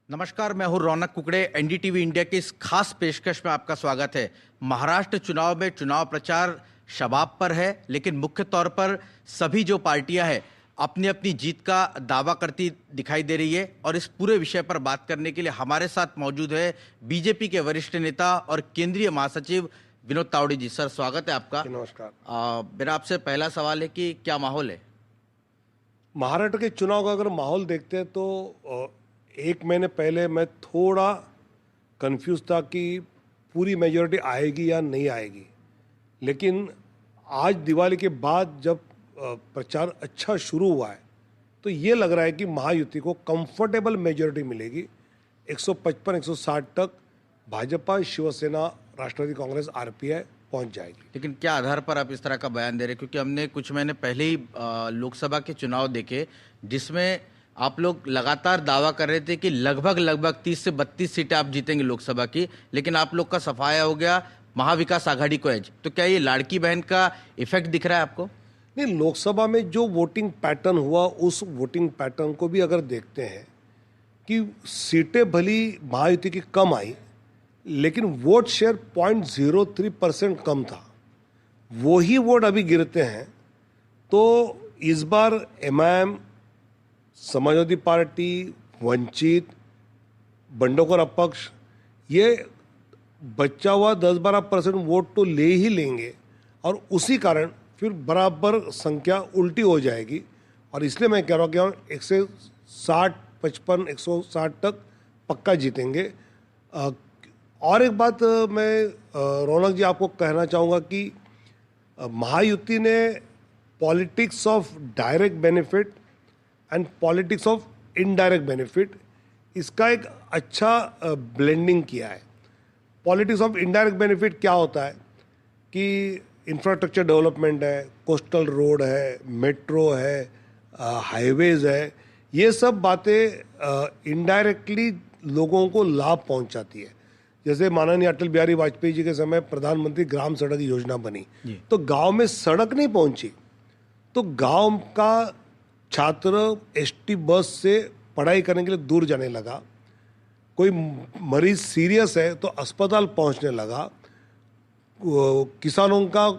नमस्कार, मैं हूं रौनक कुकड़े। एनडीटीवी इंडिया की इस खास पेशकश में आपका स्वागत है। महाराष्ट्र चुनाव में चुनाव प्रचार शबाब पर है, लेकिन मुख्य तौर पर सभी जो पार्टियां हैं अपनी अपनी जीत का दावा करती दिखाई दे रही है। और इस पूरे विषय पर बात करने के लिए हमारे साथ मौजूद है बीजेपी के वरिष्ठ नेता और केंद्रीय महासचिव विनोद तावड़े जी। सर, स्वागत है आपका। नमस्कार। मेरा आपसे पहला सवाल है कि क्या माहौल है महाराष्ट्र के चुनाव का अगर माहौल देखते हैं तो एक महीने पहले मैं थोड़ा कंफ्यूज था कि पूरी मेजॉरिटी आएगी या नहीं आएगी, लेकिन आज दिवाली के बाद जब प्रचार अच्छा शुरू हुआ है तो ये लग रहा है कि महायुति को कंफर्टेबल मेजॉरिटी मिलेगी। 155-160 तक भाजपा, शिवसेना, राष्ट्रवादी कांग्रेस, आरपीआई पहुंच जाएगी। लेकिन क्या आधार पर आप इस तरह का बयान दे रहे हैं? क्योंकि हमने कुछ महीने पहले ही लोकसभा के चुनाव देखे, जिसमें आप लोग लगातार दावा कर रहे थे कि लगभग 30 से 32 सीटें आप जीतेंगे लोकसभा की, लेकिन आप लोग का सफाया हो गया महाविकास आघाड़ी को एज। तो क्या ये लाड़की बहन का इफेक्ट दिख रहा है आपको? नहीं, लोकसभा में जो वोटिंग पैटर्न हुआ उस वोटिंग पैटर्न को भी अगर देखते हैं कि सीटें भली महायुति की कम आई, लेकिन वोट शेयर 0.03% कम था। वो ही वोट अभी गिरते हैं। तो इस बार एमआईएम, समाजवादी पार्टी, वंचित, बंडखोर अपक्ष ये बचा हुआ 10-12% वोट तो ले ही लेंगे और उसी कारण फिर बराबर संख्या उल्टी हो जाएगी। और इसलिए मैं कह रहा हूँ कि हम 160-160 तक पक्का जीतेंगे। और एक बात मैं रौनक जी आपको कहना चाहूँगा कि महायुति ने politics of direct benefit and politics of indirect benefit, इसका एक अच्छा ब्लेंडिंग किया है। पॉलिटिक्स ऑफ इनडायरेक्ट बेनिफिट क्या होता है कि इंफ्रास्ट्रक्चर डेवलपमेंट है, कोस्टल रोड है, मेट्रो है, हाईवेज है, ये सब बातें इनडायरेक्टली लोगों को लाभ पहुंचाती है। जैसे माननीय अटल बिहारी वाजपेयी जी के समय प्रधानमंत्री ग्राम सड़क योजना बनी, तो गांव में सड़क नहीं पहुंची, तो गांव का छात्र एसटी बस से पढ़ाई करने के लिए दूर जाने लगा। कोई मरीज सीरियस है तो अस्पताल पहुंचने लगा। किसानों का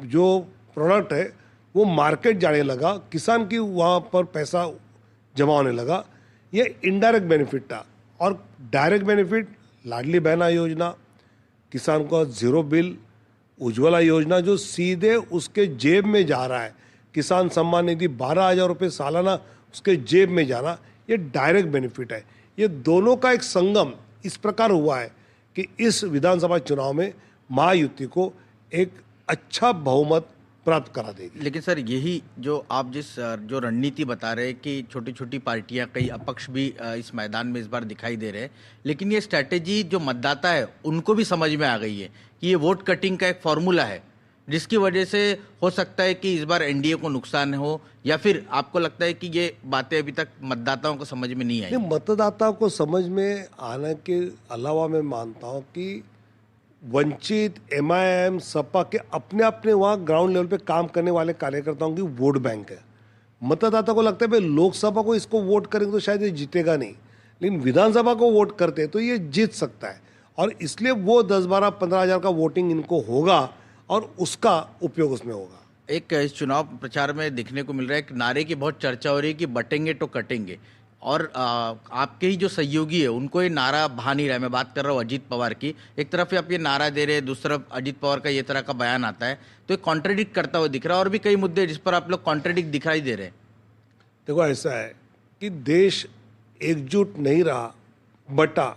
जो प्रोडक्ट है वो मार्केट जाने लगा, किसान की वहाँ पर पैसा जमा होने लगा। ये इनडायरेक्ट बेनिफिट था। और डायरेक्ट बेनिफिट लाडली बहना योजना, किसान का जीरो बिल, उज्ज्वला योजना जो सीधे उसके जेब में जा रहा है, किसान सम्मान निधि 12,000 रुपये सालाना उसके जेब में जाना, ये डायरेक्ट बेनिफिट है। ये दोनों का एक संगम इस प्रकार हुआ है कि इस विधानसभा चुनाव में महायुति को एक अच्छा बहुमत प्राप्त करा देगी। लेकिन सर, यही जो आप जो रणनीति बता रहे हैं कि छोटी छोटी पार्टियां, कई अपक्ष भी इस मैदान में इस बार दिखाई दे रहे हैं, लेकिन ये स्ट्रैटेजी जो मतदाता है उनको भी समझ में आ गई है कि ये वोट कटिंग का एक फॉर्मूला है, जिसकी वजह से हो सकता है कि इस बार एनडीए को नुकसान हो, या फिर आपको लगता है कि ये बातें अभी तक मतदाताओं को समझ में नहीं आई? मतदाताओं को समझ में आने के अलावा मैं मानता हूँ कि वंचित, एमआईएम, सपा के अपने अपने वहाँ ग्राउंड लेवल पे काम करने वाले कार्यकर्ताओं की वोट बैंक है। मतदाता को लगता है भाई लोकसभा को इसको वोट करेंगे तो शायद ये जीतेगा नहीं, लेकिन विधानसभा को वोट करते हैं तो ये जीत सकता है। और इसलिए वो 10-12-15 हज़ार का वोटिंग इनको होगा और उसका उपयोग उसमें होगा। एक इस चुनाव प्रचार में देखने को मिल रहा है कि नारे की बहुत चर्चा हो रही है कि बटेंगे तो कटेंगे, और आपके ही जो सहयोगी है उनको ये नारा भा नहीं रहा है। मैं बात कर रहा हूँ अजीत पवार की। एक तरफ आप ये नारा दे रहे हैं, दूसरी तरफ अजीत पवार का ये तरह का बयान आता है, तो ये कॉन्ट्रडिक्ट करता हुआ दिख रहा है। और भी कई मुद्दे जिस पर आप लोग कॉन्ट्रडिक्ट दिखाई दे रहे हैं। देखो, ऐसा है कि देश एकजुट नहीं रहा, बटा,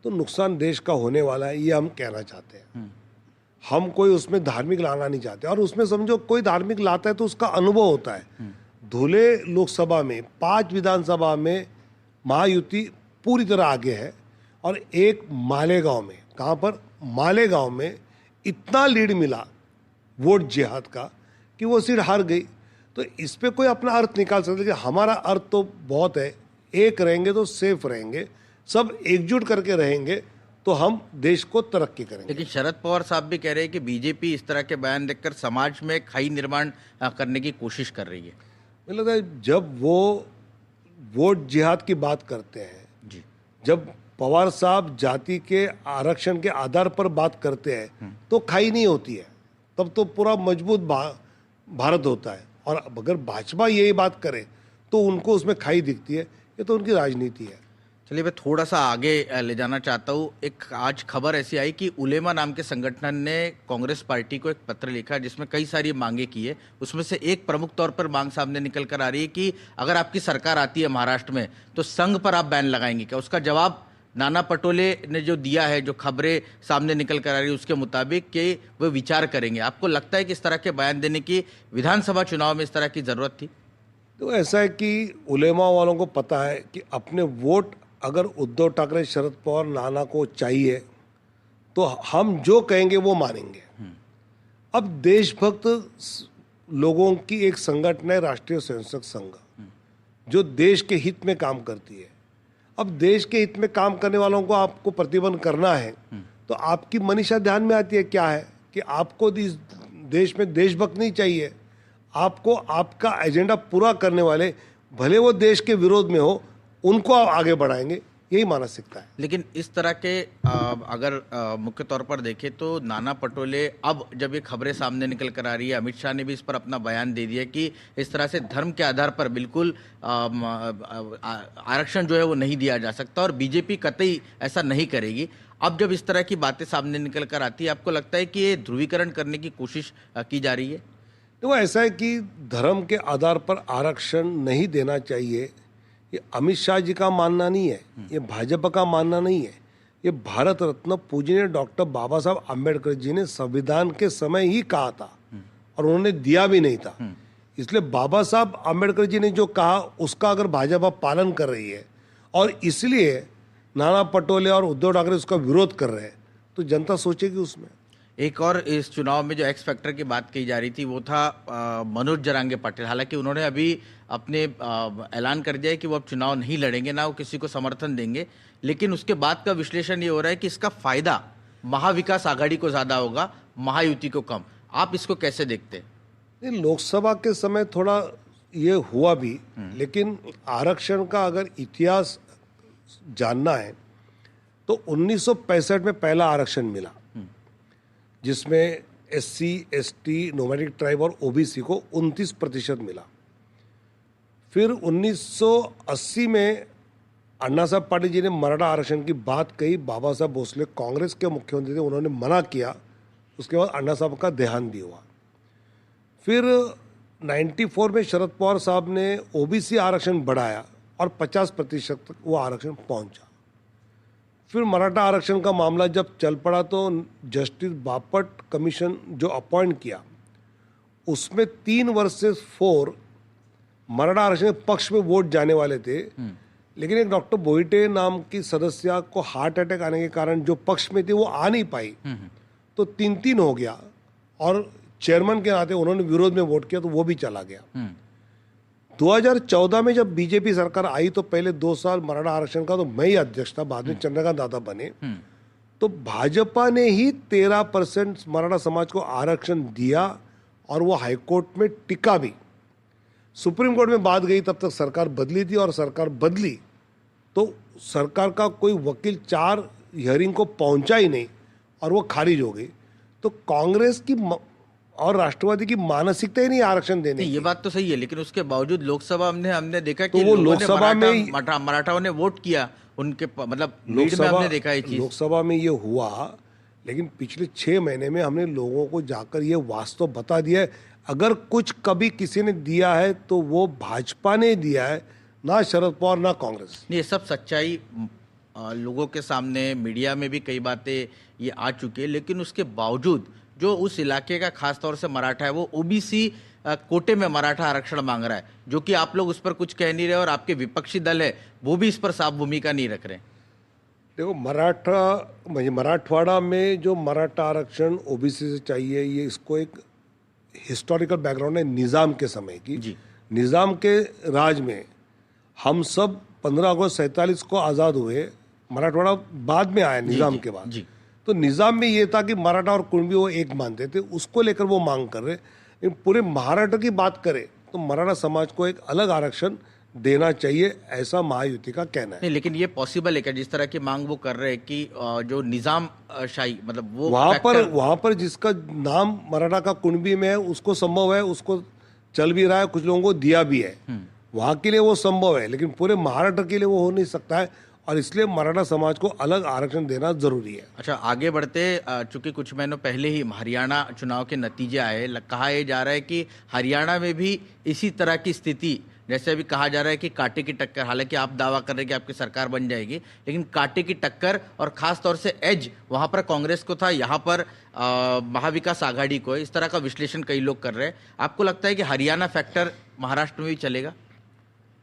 तो नुकसान देश का होने वाला है, ये हम कहना चाहते हैं। हम कोई उसमें धार्मिक लाना नहीं चाहते। और उसमें समझो कोई धार्मिक लाता है तो उसका अनुभव होता है। धुले लोकसभा में 5 विधानसभा में महायुति पूरी तरह आगे है, और एक मालेगांव में, कहाँ पर, मालेगांव में इतना लीड मिला वोट जिहाद का कि वो सीट हार गई। तो इस पे कोई अपना अर्थ निकाल सकता है, लेकिन हमारा अर्थ तो बहुत है, एक रहेंगे तो सेफ रहेंगे, सब एकजुट करके रहेंगे तो हम देश को तरक्की करेंगे। लेकिन शरद पवार साहब भी कह रहे हैं कि बीजेपी इस तरह के बयान देखकर समाज में खाई निर्माण करने की कोशिश कर रही है। मुझे लगता है जब वो वोट जिहाद की बात करते हैं जी, जब पवार साहब जाति के आरक्षण के आधार पर बात करते हैं तो खाई नहीं होती है, तब तो पूरा मजबूत भारत होता है। और अगर भाजपा यही बात करे तो उनको उसमें खाई दिखती है। ये तो उनकी राजनीति है। चलिए मैं थोड़ा सा आगे ले जाना चाहता हूँ। एक आज खबर ऐसी आई कि उलेमा नाम के संगठन ने कांग्रेस पार्टी को एक पत्र लिखा जिसमें कई सारी मांगे की है। उसमें से एक प्रमुख तौर पर मांग सामने निकल कर आ रही है कि अगर आपकी सरकार आती है महाराष्ट्र में तो संघ पर आप बैन लगाएंगे क्या? उसका जवाब नाना पटोले ने जो दिया है, जो खबरें सामने निकल कर आ रही है उसके मुताबिक कि वो विचार करेंगे। आपको लगता है कि इस तरह के बयान देने की विधानसभा चुनाव में इस तरह की जरूरत थी? तो ऐसा है कि उलेमा वालों को पता है कि अपने वोट अगर उद्धव ठाकरे, शरद पवार, नाना को चाहिए तो हम जो कहेंगे वो मानेंगे। अब देशभक्त लोगों की एक संगठन है राष्ट्रीय स्वयंसेवक संघ, जो देश के हित में काम करती है। अब देश के हित में काम करने वालों को आपको प्रतिबंध करना है तो आपकी मनीषा ध्यान में आती है क्या है कि आपको इस देश में देशभक्त नहीं चाहिए। आपको आपका एजेंडा पूरा करने वाले, भले वो देश के विरोध में हो, उनको आप आगे बढ़ाएंगे, यही मानसिकता है। लेकिन इस तरह के अगर मुख्य तौर पर देखें तो नाना पटोले, अब जब ये खबरें सामने निकल कर आ रही है, अमित शाह ने भी इस पर अपना बयान दे दिया कि इस तरह से धर्म के आधार पर बिल्कुल आरक्षण जो है वो नहीं दिया जा सकता और बीजेपी कतई ऐसा नहीं करेगी। अब जब इस तरह की बातें सामने निकल कर आती है, आपको लगता है कि ये ध्रुवीकरण करने की कोशिश की जा रही है? तो ऐसा है कि धर्म के आधार पर आरक्षण नहीं देना चाहिए, ये अमित शाह जी का मानना नहीं है, ये भाजपा का मानना नहीं है। ये भारत रत्न पूजनीय डॉक्टर बाबा साहब आम्बेडकर जी ने संविधान के समय ही कहा था और उन्होंने दिया भी नहीं था। इसलिए बाबा साहब आम्बेडकर जी ने जो कहा उसका अगर भाजपा पालन कर रही है और इसलिए नाना पटोले और उद्धव ठाकरे उसका विरोध कर रहे हैं तो जनता सोचेगी उसमें। एक और इस चुनाव में जो एक्स फैक्टर की बात कही जा रही थी वो था मनोज जरांगे पाटिल। हालांकि उन्होंने अभी अपने ऐलान कर दिया है कि वो अब चुनाव नहीं लड़ेंगे, ना वो किसी को समर्थन देंगे। लेकिन उसके बाद का विश्लेषण ये हो रहा है कि इसका फायदा महाविकास आघाड़ी को ज्यादा होगा, महायुति को कम। आप इसको कैसे देखते हैं? लोकसभा के समय थोड़ा ये हुआ भी, लेकिन आरक्षण का अगर इतिहास जानना है तो 1965 में पहला आरक्षण मिला जिसमें SC, ST, नोमैडिक ट्राइब और OBC को 29% मिला। फिर 1980 में अन्ना साहब पाटिल जी ने मराठा आरक्षण की बात कही। बाबा साहब भोसले कांग्रेस के मुख्यमंत्री थे, उन्होंने मना किया। उसके बाद अन्ना साहब का देहांत भी हुआ। फिर 94 में शरद पवार साहब ने OBC आरक्षण बढ़ाया और 50% तक वो आरक्षण पहुंचा। फिर मराठा आरक्षण का मामला जब चल पड़ा तो जस्टिस बापट कमीशन जो अपॉइंट किया उसमें 3 वर्सेस 4 मराठा आरक्षण के पक्ष में वोट जाने वाले थे। लेकिन एक डॉक्टर बोइटे नाम की सदस्य को हार्ट अटैक आने के कारण जो पक्ष में थी वो आ नहीं पाई, तो 3-3 हो गया और चेयरमैन के नाते उन्होंने विरोध में वोट किया तो वो भी चला गया। 2014 में जब बीजेपी सरकार आई तो पहले 2 साल मराठा आरक्षण का तो मैं ही अध्यक्ष था, बाद में चंद्रकांत दादा बने। तो भाजपा ने ही 13% मराठा समाज को आरक्षण दिया और वो हाईकोर्ट में टिका भी। सुप्रीम कोर्ट में बात गई, तब तक सरकार बदली थी और सरकार बदली तो सरकार का कोई वकील 4 हियरिंग को पहुंचा ही नहीं और वो खारिज हो गई। तो कांग्रेस की और राष्ट्रवादी की मानसिकता ही नहीं आरक्षण देने की। ये बात तो सही है, लेकिन उसके बावजूद लोकसभा में हमने देखा तो कि वो लोकसभा में मराठाओं ने वोट किया उनके, मतलब लीड में हमने देखा ये चीज। लोकसभा में ये हुआ, लेकिन पिछले 6 महीने में हमने लोगों को जाकर ये वास्तव बता दिया है। अगर कुछ कभी किसी ने दिया है तो वो भाजपा ने दिया है, ना शरद पवार ना कांग्रेस। ये सब सच्चाई लोगों के सामने, मीडिया में भी कई बातें ये आ चुकी है। लेकिन उसके बावजूद जो उस इलाके का खास तौर से मराठा है वो OBC कोटे में मराठा आरक्षण मांग रहा है, जो कि आप लोग उस पर कुछ कह नहीं रहे और आपके विपक्षी दल है वो भी इस पर साफ भूमिका नहीं रख रहे। देखो, मराठवाड़ा में जो मराठा आरक्षण OBC से चाहिए, ये इसको एक हिस्टोरिकल बैकग्राउंड है निज़ाम के समय की जी। निज़ाम के राज में हम सब 15 अगस्त 47 को आज़ाद हुए, मराठवाड़ा बाद में आया निज़ाम के बाद जी। तो निज़ाम में ये था कि मराठा और कुणबी वो एक मानते थे, उसको लेकर वो मांग कर रहे। पूरे महाराष्ट्र की बात करें तो मराठा समाज को एक अलग आरक्षण देना चाहिए, ऐसा महायुति का कहना है। नहीं, लेकिन ये पॉसिबल है क्या, जिस तरह की मांग वो कर रहे हैं कि जो निजाम शाही मतलब वो वहां पर जिसका नाम मराठा का कुणबी में है उसको संभव है, उसको चल भी रहा है, कुछ लोगों को दिया भी है, वहां के लिए वो संभव है, लेकिन पूरे महाराष्ट्र के लिए वो हो नहीं सकता है, और इसलिए मराठा समाज को अलग आरक्षण देना जरूरी है। अच्छा, आगे बढ़ते, चूंकि कुछ महीनों पहले ही हरियाणा चुनाव के नतीजे आए, कहा यह जा रहा है कि हरियाणा में भी इसी तरह की स्थिति, जैसे अभी कहा जा रहा है कि कांटे की टक्कर, हालांकि आप दावा कर रहे हैं कि आपकी सरकार बन जाएगी, लेकिन कांटे की टक्कर, और खास तौर से एज वहां पर कांग्रेस को था, यहाँ पर महाविकास आघाड़ी को, इस तरह का विश्लेषण कई लोग कर रहे हैं। आपको लगता है कि हरियाणा फैक्टर महाराष्ट्र में भी चलेगा?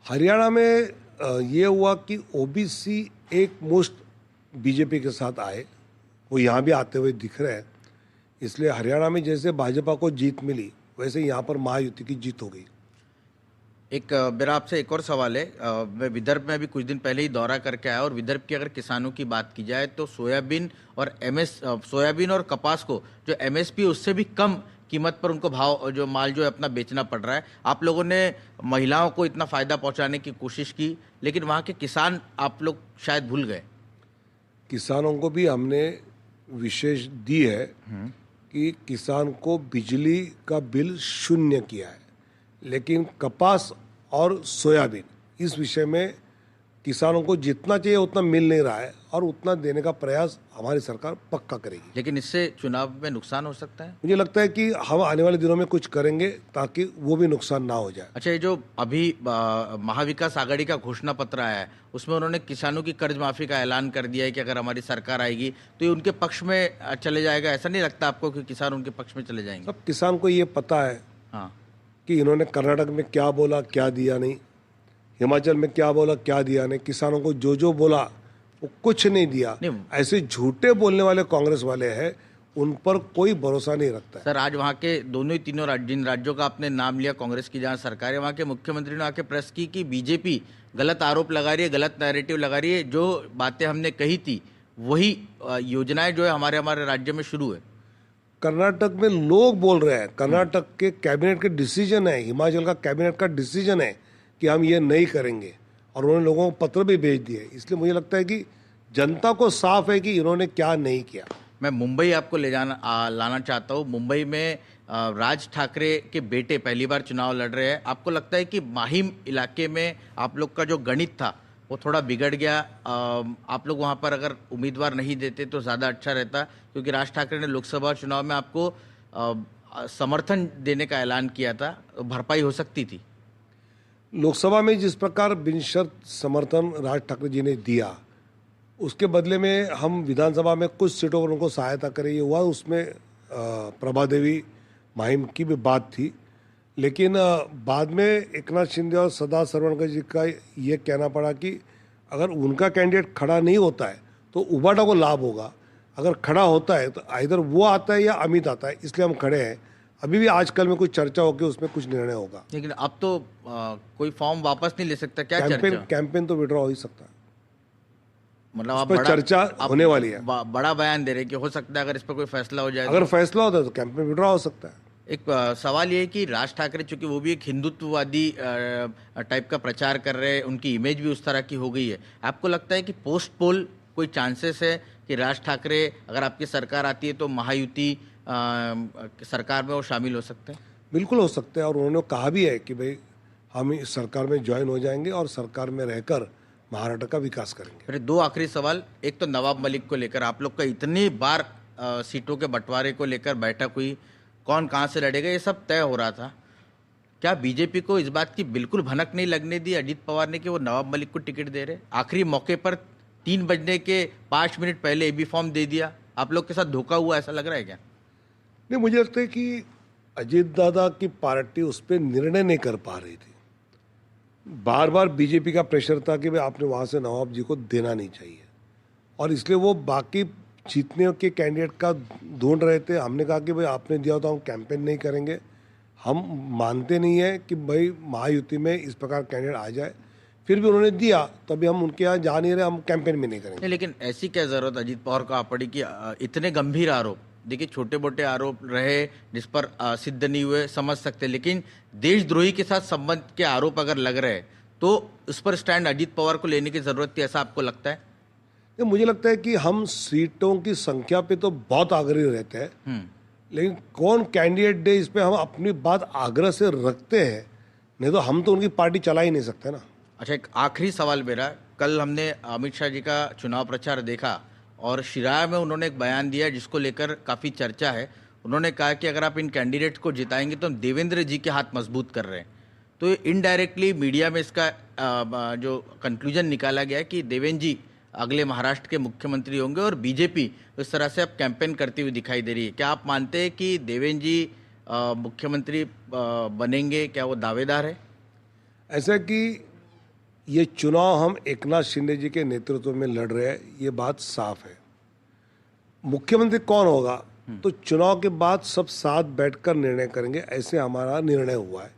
हरियाणा में ये हुआ कि ओबीसी एक मुश्त बीजेपी के साथ आए, वो यहाँ भी आते हुए दिख रहे हैं, इसलिए हरियाणा में जैसे भाजपा को जीत मिली वैसे यहाँ पर महायुति की जीत हो गई। एक मेरा आपसे एक और सवाल है, मैं विदर्भ में अभी कुछ दिन पहले ही दौरा करके आया, और विदर्भ की अगर किसानों की बात की जाए तो सोयाबीन और कपास को जो एमएसपी उससे भी कम कीमत पर उनको भाव जो माल जो है अपना बेचना पड़ रहा है। आप लोगों ने महिलाओं को इतना फायदा पहुंचाने की कोशिश की, लेकिन वहाँ के किसान आप लोग शायद भूल गए। किसानों को भी हमने विशेष दी है कि किसान को बिजली का बिल शून्य किया है, लेकिन कपास और सोयाबीन इस विषय में किसानों को जितना चाहिए उतना मिल नहीं रहा है, और उतना देने का प्रयास हमारी सरकार पक्का करेगी। लेकिन इससे चुनाव में नुकसान हो सकता है? मुझे लगता है कि हम आने वाले दिनों में कुछ करेंगे ताकि वो भी नुकसान ना हो जाए। अच्छा, ये जो अभी महाविकास आघाड़ी का घोषणा पत्र आया है, उसमें उन्होंने किसानों की कर्ज माफी का ऐलान कर दिया है कि अगर हमारी सरकार आएगी तो ये उनके पक्ष में चले जाएगा। ऐसा नहीं लगता आपको कि किसान उनके पक्ष में चले जाएंगे? सब किसान को ये पता है हाँ, कि इन्होंने कर्नाटक में क्या बोला क्या दिया नहीं, हिमाचल में क्या बोला क्या दिया नहीं, किसानों को जो जो बोला वो कुछ नहीं दिया। ऐसे झूठे बोलने वाले कांग्रेस वाले हैं, उन पर कोई भरोसा नहीं रखता है। सर, आज वहाँ के दोनों ही तीनों जिन राज्यों का आपने नाम लिया कांग्रेस की जहाँ सरकार है, वहाँ के मुख्यमंत्री ने आके प्रेस की कि बीजेपी गलत आरोप लगा रही है, गलत नैरेटिव लगा रही है, जो बातें हमने कही थी वही योजनाएं जो है हमारे राज्य में शुरू है। कर्नाटक में लोग बोल रहे हैं, कर्नाटक के कैबिनेट के डिसीजन है, हिमाचल का कैबिनेट का डिसीजन है कि हम ये नहीं करेंगे, और उन्होंने लोगों को पत्र भी भेज दिए। इसलिए मुझे लगता है कि जनता को साफ है कि इन्होंने क्या नहीं किया। मैं मुंबई आपको लाना चाहता हूँ। मुंबई में राज ठाकरे के बेटे पहली बार चुनाव लड़ रहे हैं। आपको लगता है कि माहिम इलाके में आप लोग का जो गणित था वो थोड़ा बिगड़ गया? आप लोग वहाँ पर अगर उम्मीदवार नहीं देते तो ज़्यादा अच्छा रहता, क्योंकि राज ठाकरे ने लोकसभा चुनाव में आपको समर्थन देने का ऐलान किया था, भरपाई हो सकती थी। लोकसभा में जिस प्रकार बिनशर्त समर्थन राज ठाकरे जी ने दिया, उसके बदले में हम विधानसभा में कुछ सीटों पर उनको सहायता करें, ये हुआ। उसमें प्रभा देवी माहिम की भी बात थी, लेकिन बाद में एकनाथ शिंदे और सदा सरवणकर जी का ये कहना पड़ा कि अगर उनका कैंडिडेट खड़ा नहीं होता है तो उबाटा को लाभ होगा, अगर खड़ा होता है तो इधर वो आता है या अमित आता है, इसलिए हम खड़े हैं। अभी भी आजकल में कुछ चर्चा होकर उसमें कुछ निर्णय होगा। लेकिन अब तो कोई फॉर्म वापस नहीं ले सकता क्या? कैंपेन तो विड्रॉ हो ही सकता है, मतलब आप चर्चा होने वाली है। बड़ा बयान दे रहे कि हो सकता है अगर इस पर कोई फैसला हो जाए, अगर फैसला होता है तो कैंपेन विड्रॉ हो सकता है। एक सवाल ये है कि राज ठाकरे चूंकि वो भी एक हिंदुत्ववादी टाइप का प्रचार कर रहे हैं, उनकी इमेज भी उस तरह की हो गई है। आपको लगता है कि पोस्ट पोल कोई चांसेस है कि राज ठाकरे अगर आपकी सरकार आती है तो महायुति सरकार में वो शामिल हो सकते हैं? बिल्कुल हो सकते हैं, और उन्होंने कहा भी है कि भाई हम इस सरकार में ज्वाइन हो जाएंगे और सरकार में रहकर महाराष्ट्र का विकास करेंगे। फिर दो आखिरी सवाल। एक तो नवाब मलिक को लेकर आप लोग का इतनी बार सीटों के बंटवारे को लेकर बैठक हुई, कौन कहाँ से लड़ेगा ये सब तय हो रहा था। क्या बीजेपी को इस बात की बिल्कुल भनक नहीं लगने दी अजीत पवार ने कि वो नवाब मलिक को टिकट दे रहे? आखिरी मौके पर 3 बजने के 5 मिनट पहले एबी फॉर्म दे दिया। आप लोग के साथ धोखा हुआ ऐसा लग रहा है क्या? नहीं, मुझे लगता है कि अजीत दादा की पार्टी उस पर निर्णय नहीं कर पा रही थी। बार बार बीजेपी का प्रेशर था कि भाई आपने वहाँ से नवाब जी को देना नहीं चाहिए, और इसलिए वो बाकी जीतने के कैंडिडेट का ढूंढ रहे थे। हमने कहा कि भाई आपने दिया तो हम कैंपेन नहीं करेंगे, हम मानते नहीं है कि भाई महायुति में इस प्रकार कैंडिडेट आ जाए। फिर भी उन्होंने दिया, तो अभी हम उनके यहाँ जा नहीं रहे, हम कैंपेन भी नहीं करेंगे। लेकिन ऐसी क्या जरूरत अजीत पवार को आ पड़ी कि इतने गंभीर आरोप, देखिए छोटे मोटे आरोप रहे जिस पर सिद्ध नहीं हुए समझ सकते, लेकिन देशद्रोही के साथ संबंध के आरोप अगर लग रहे हैं तो उस पर स्टैंड अजीत पवार को लेने की जरूरत थी, ऐसा आपको लगता है? ये मुझे लगता है कि हम सीटों की संख्या पे तो बहुत आग्रही रहते हैं, लेकिन कौन कैंडिडेट दे इस पे हम अपनी बात आग्रह से रखते हैं, नहीं तो हम तो उनकी पार्टी चला ही नहीं सकते ना। अच्छा, एक आखिरी सवाल मेरा, कल हमने अमित शाह जी का चुनाव प्रचार देखा और शिराया में उन्होंने एक बयान दिया जिसको लेकर काफ़ी चर्चा है। उन्होंने कहा कि अगर आप इन कैंडिडेट को जिताएंगे तो हम देवेंद्र जी के हाथ मजबूत कर रहे हैं। तो इनडायरेक्टली मीडिया में इसका जो कंक्लूजन निकाला गया है कि देवेंद्र जी अगले महाराष्ट्र के मुख्यमंत्री होंगे और बीजेपी इस तरह से अब कैंपेन करती हुई दिखाई दे रही है। क्या आप मानते हैं कि देवेंद्र जी मुख्यमंत्री बनेंगे? क्या वो दावेदार है? ऐसा कि ये चुनाव हम एकनाथ शिंदे जी के नेतृत्व में लड़ रहे हैं, ये बात साफ है। मुख्यमंत्री कौन होगा तो चुनाव के बाद सब साथ बैठकर निर्णय करेंगे, ऐसे हमारा निर्णय हुआ है।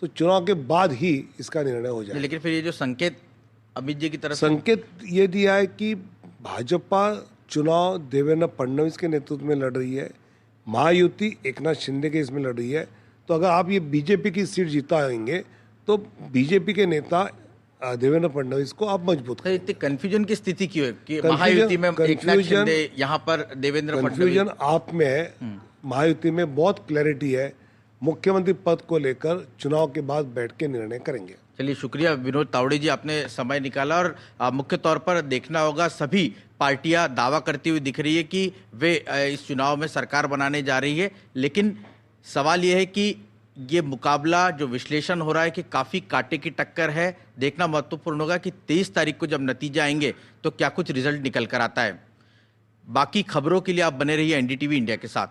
तो चुनाव के बाद ही इसका निर्णय हो जाए। लेकिन फिर ये जो संकेत अमित जी की तरफ से संकेत ये दिया है कि भाजपा चुनाव देवेंद्र फडणवीस के नेतृत्व में लड़ रही है, महायुति एकनाथ शिंदे के इसमें लड़ रही है। तो अगर आप ये बीजेपी की सीट जिताएंगे तो बीजेपी के नेता देवेंद्र फडणवीस को आप मजबूत तो इतनी कंफ्यूजन की स्थिति क्यों है कि Confusion- महायुति में एकनाथ confusion- शिंदे, यहाँ पर देवेंद्र फडणवीस? कंफ्यूजन आप में है, महायुति में बहुत क्लैरिटी है। मुख्यमंत्री पद को लेकर चुनाव के बाद बैठ के निर्णय करेंगे। चलिए, शुक्रिया विनोद तावड़े जी, आपने समय निकाला। और मुख्य तौर पर देखना होगा, सभी पार्टियां दावा करती हुई दिख रही है कि वे इस चुनाव में सरकार बनाने जा रही है। लेकिन सवाल यह है कि ये मुकाबला जो विश्लेषण हो रहा है कि काफ़ी कांटे की टक्कर है। देखना महत्वपूर्ण होगा कि 23 तारीख को जब नतीजे आएंगे तो क्या कुछ रिजल्ट निकल कर आता है। बाकी खबरों के लिए आप बने रहिए एनडीटीवी इंडिया के साथ।